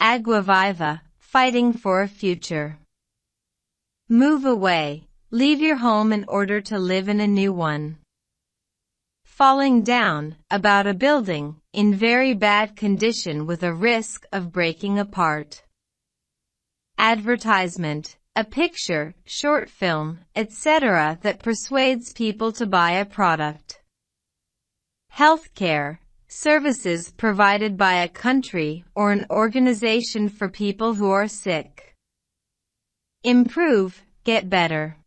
Aguaviva, fighting for a future. Move away, leave your home in order to live in a new one. Falling down, about a building, in very bad condition with a risk of breaking apart. Advertisement, a picture, short film, etc. that persuades people to buy a product. Healthcare, services provided by a country or an organization for people who are sick. Improve, get better.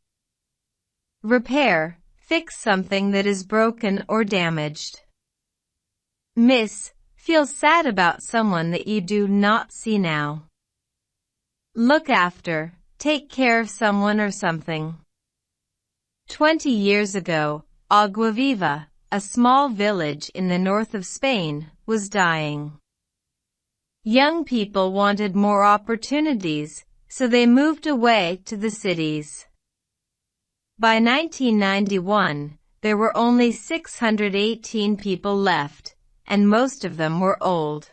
Repair, fix something that is broken or damaged. Miss, feel sad about someone that you do not see now. Look after, take care of someone or something. 20 years ago, Aguaviva, a small village in the north of Spain, was dying. Young people wanted more opportunities, so they moved away to the cities. By 1991, there were only 618 people left, and most of them were old.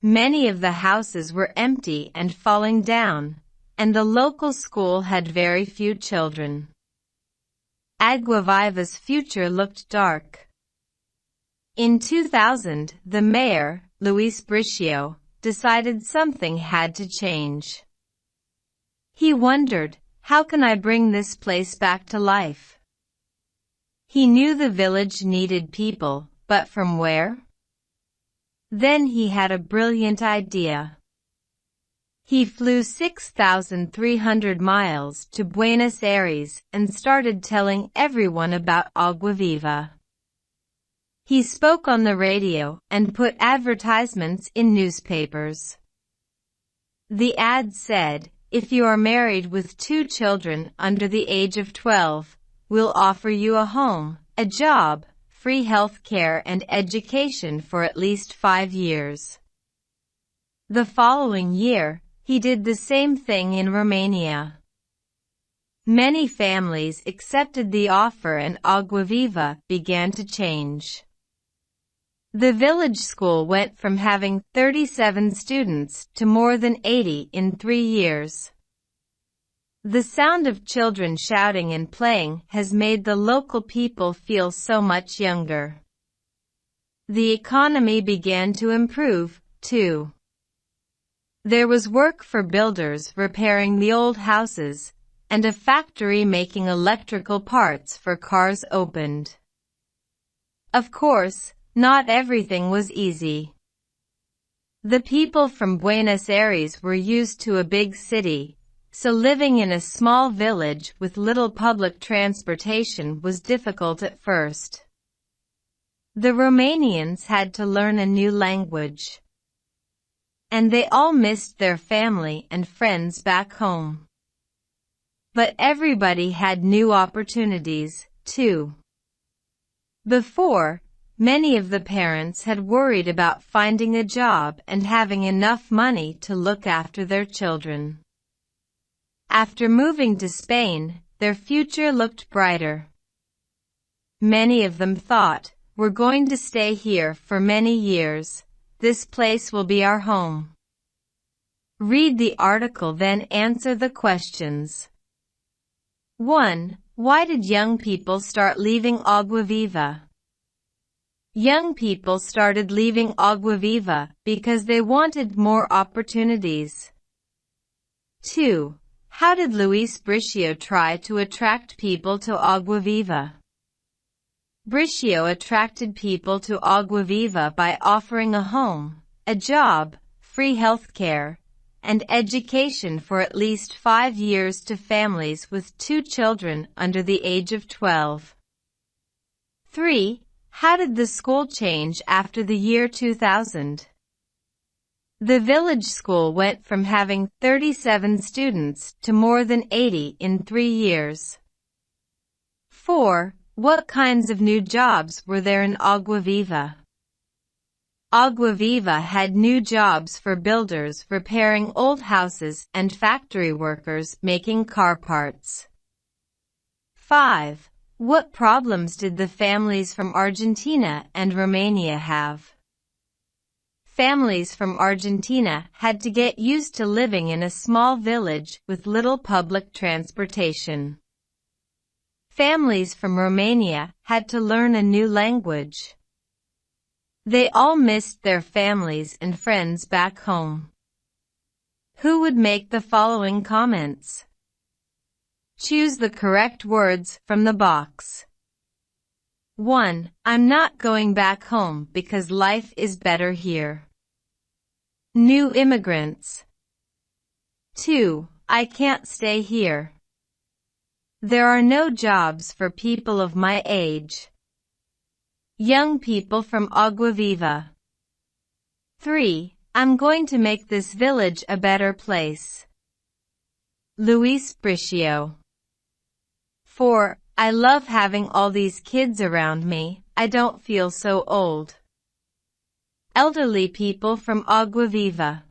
Many of the houses were empty and falling down, and the local school had very few children. Aguaviva's future looked dark. In 2000, the mayor, Luis Bricio, decided something had to change. He wondered, how can I bring this place back to life? He knew the village needed people, but from where? Then he had a brilliant idea. He flew 6,300 miles to Buenos Aires and started telling everyone about Aguaviva. He spoke on the radio and put advertisements in newspapers. The ad said, "If you are married with 2 children under the age of 12, we'll offer you a home, a job, free health care and education for at least 5 years." The following year, he did the same thing in Romania. Many families accepted the offer and Aguaviva began to change. The village school went from having 37 students to more than 80 in 3 years. The sound of children shouting and playing has made the local people feel so much younger. The economy began to improve, too. There was work for builders repairing the old houses, and a factory making electrical parts for cars opened. Of course, not everything was easy. The people from Buenos Aires were used to a big city, so living in a small village with little public transportation was difficult at first. The Romanians had to learn a new language. And they all missed their family and friends back home. But everybody had new opportunities, too. Before, many of the parents had worried about finding a job and having enough money to look after their children. After moving to Spain, their future looked brighter. Many of them thought, "We're going to stay here for many years. This place will be our home." Read the article then answer the questions. 1. Why did young people start leaving Aguaviva? Young people started leaving Aguaviva because they wanted more opportunities. 2. How did Luis Bricio try to attract people to Aguaviva? Bricio attracted people to Aguaviva by offering a home, a job, free health care, and education for at least 5 years to families with 2 children under the age of 12. 3. How did the school change after the year 2000? The village school went from having 37 students to more than 80 in 3 years. 4. What kinds of new jobs were there in Aguaviva? Aguaviva had new jobs for builders repairing old houses and factory workers making car parts. 5. What problems did the families from Argentina and Romania have? Families from Argentina had to get used to living in a small village with little public transportation. Families from Romania had to learn a new language. They all missed their families and friends back home. Who would make the following comments? Choose the correct words from the box. 1. I'm not going back home because life is better here. New immigrants. 2. I can't stay here. There are no jobs for people of my age. Young people from Aguaviva. 3. I'm going to make this village a better place. Luis Bricio. 4. I love having all these kids around me. I don't feel so old. Elderly people from Aguaviva.